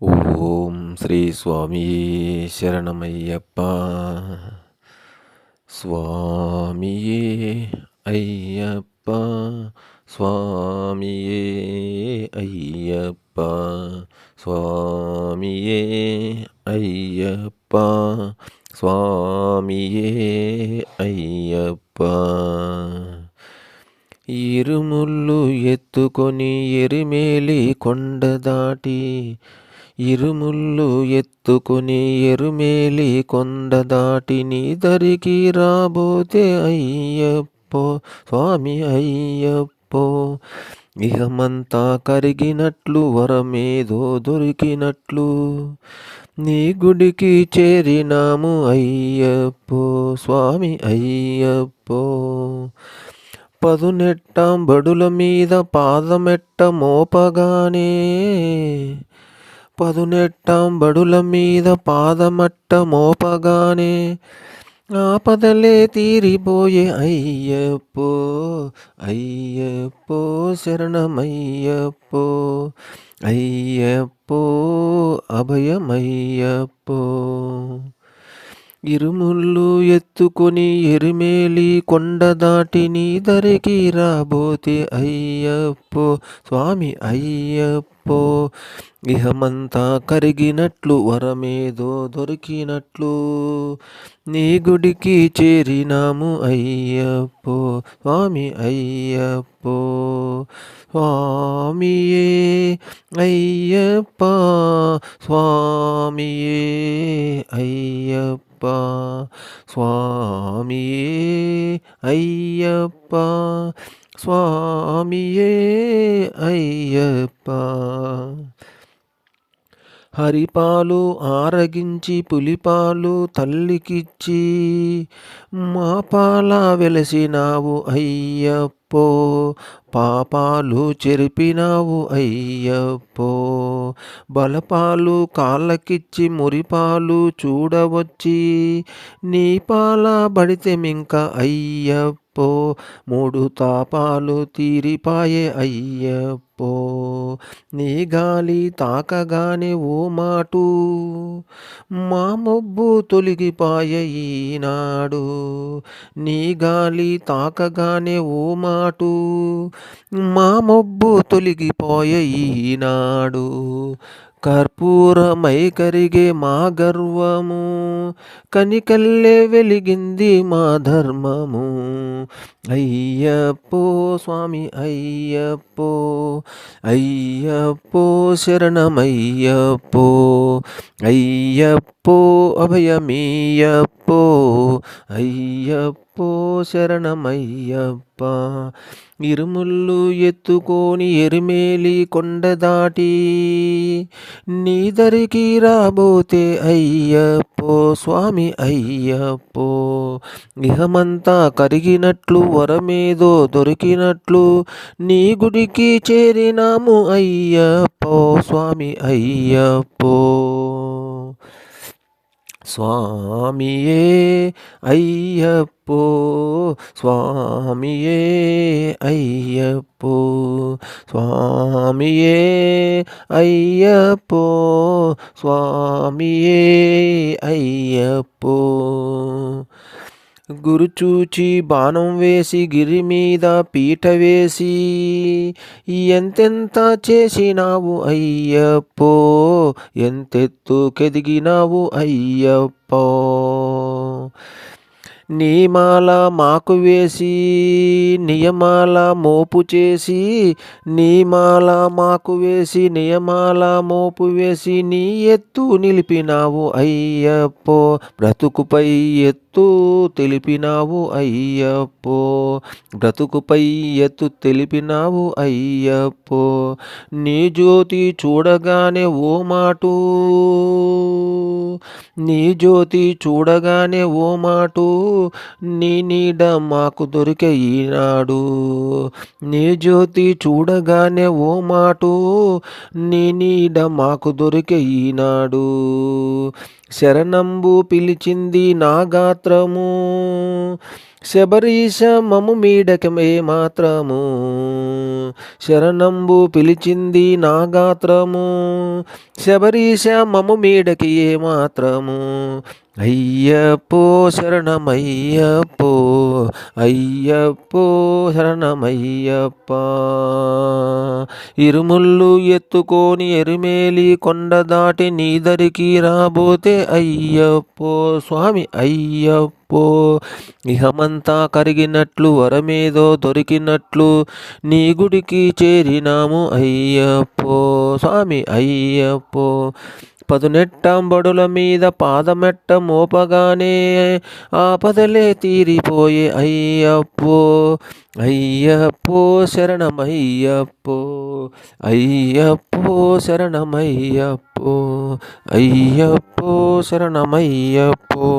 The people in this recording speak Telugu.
ఓం శ్రీ స్వామియే శరణమయ్యప్ప. స్వామియే అయ్యప్ప, స్వామియే అయ్యప్ప, స్వామియే అయ్యప్ప, స్వామియే అయ్యప్ప. ఇరుముళ్ళు ఎత్తుకొని ఎరిమేలి కొండ దాటి, ఇరుముళ్ళు ఎత్తుకొని ఎరుమేలి కొండ దాటి నీ దరికి రాబోతే అయ్యప్పో స్వామి అయ్యప్పో. ఇహమంతా కరిగినట్లు వరమేదో దొరికినట్లు నీ గుడికి చేరినాము అయ్యప్పో స్వామి అయ్యప్పో. పదునెట్టాం బడుల మీద పాదమెట్ట మోపగానే, పదునెట్టాం బడుల మీద పాదమట్ట మోపగానే ఆపదలే తీరిపోయే అయ్యప్పో అయ్యప్పో శరణమయ్యప్పో అయ్యప్పో అభయమయ్యప్పో. ఇరుముళ్ళు ఎత్తుకొని ఎరిమేలి కొండ దాటి నీ దరికి రాబోతే అయ్యప్పో స్వామి అయ్యప్పో. ఇహమంతా కరిగినట్లు వరమేదో దొరికినట్లు నీ గుడికి చేరినాము అయ్యప్పో స్వామి అయ్యప్పో. స్వామియే అయ్యప్ప, స్వామియే అయ్యప్ప, స్వామియే అయ్యప్ప, స్వామియే అయ్యప్ప. హరిపాలు ఆరగించి పులిపాలు తల్లికిచ్చి మా పాల వెలసినావు అయ్యప్పో. పాపాలు చెరిపినావు అయ్యప్పో. బలపాలు కాళ్ళకిచ్చి మురిపాలు చూడవచ్చి నీ పాల బడితెమింక అయ్యప్పో. మూడు తాపాలు తీరిపాయే అయ్యప్పో. నీ గాలి తాకగానే ఓ మాటు మా మొబ్బు తొలగిపాయే ఈనాడు. నీ గాలి తాకగానే ఓ మాటు మా మొబ్బు తొలగిపోయే ఈనాడు. కర్పూరమై కరిగే మా గర్వము కనికల్లే వెలిగింది మా ధర్మము అయ్యప్పో స్వామి అయ్యప్పో అయ్యప్పో శరణమయ్యప్పో అయ్యప్పో అభయమీయప్పో అయ్యప్పో శరణమయ్యప్ప. ఇరుముళ్ళు ఎత్తుకొని ఎరిమేలి కొండ దాటి నీ దరికి రాబోతే అయ్యప్పో స్వామి అయ్యప్పో. ఇహమంతా కరిగినట్లు వరమేదో దొరికినట్లు నీ గుడికి చేరినాము అయ్యప్పో స్వామి అయ్యప్పో. స్వామియే అయ్యప్పో, స్వామియే అయ్యప్పో, స్వామియే అయ్యప్పో, స్వామియే అయ్యప్పో. గురుచూచి బాణం వేసి గిరి మీద పీట వేసి ఎంతెంత చేసినావు అయ్యప్పో. ఎంతెత్తుకెదిగినావు అయ్యప్పో. నీమాల మాకు వేసి నియమాల మోపు చేసి, నీమాల మాకు వేసి నియమాల మోపు వేసి నీ ఎత్తు నిలిపినావు అయ్యప్పో. బ్రతుకుపై ఎత్తు తెలిపినావు అయ్యప్పో. బ్రతుకుపై ఎత్తు తెలిపినావు అయ్యప్పో. నీ జ్యోతి చూడగానే ఓ మాటు, నీ జ్యోతి చూడగానే ఓ మాటు నీ నీడ మాకు దొరికే ఈనాడు. నీ జ్యోతి చూడగానే ఓ మాటు నీ నీడ మాకు దొరికే ఈనాడు. శరణంబు పిలిచింది నా గాత్రము, శబరీశ మము మీడకమే మాత్రము. శరణంబు పిలిచింది నా గాత్రము, శబరీశ మము మీడకి ఏ మాత్రము. అయ్యప్పో శరణమయ్యప్పో, అయ్యప్పో శరణమయ్యప్ప. ఇరుముళ్ళు ఎత్తుకొని ఎరుమేలి కొండ దాటి నీదరికి రాబోతే అయ్యప్పో స్వామి అయ్యప్పో. ఇహమంతా కరిగినట్లు వరమేదో దొరికినట్లు నీ గుడికి చేరినాము అయ్యప్పో స్వామి అయ్యప్పో. పదునెట్టాంబడుల మీద పాదమెట్ట మోపగానే ఆపదలే తీరిపోయే అయ్యప్పో. అయ్యప్పో శరణమయ్యప్పో, అయ్యప్పో శరణమయ్యప్పో, అయ్యప్పో శరణమయ్యప్పో.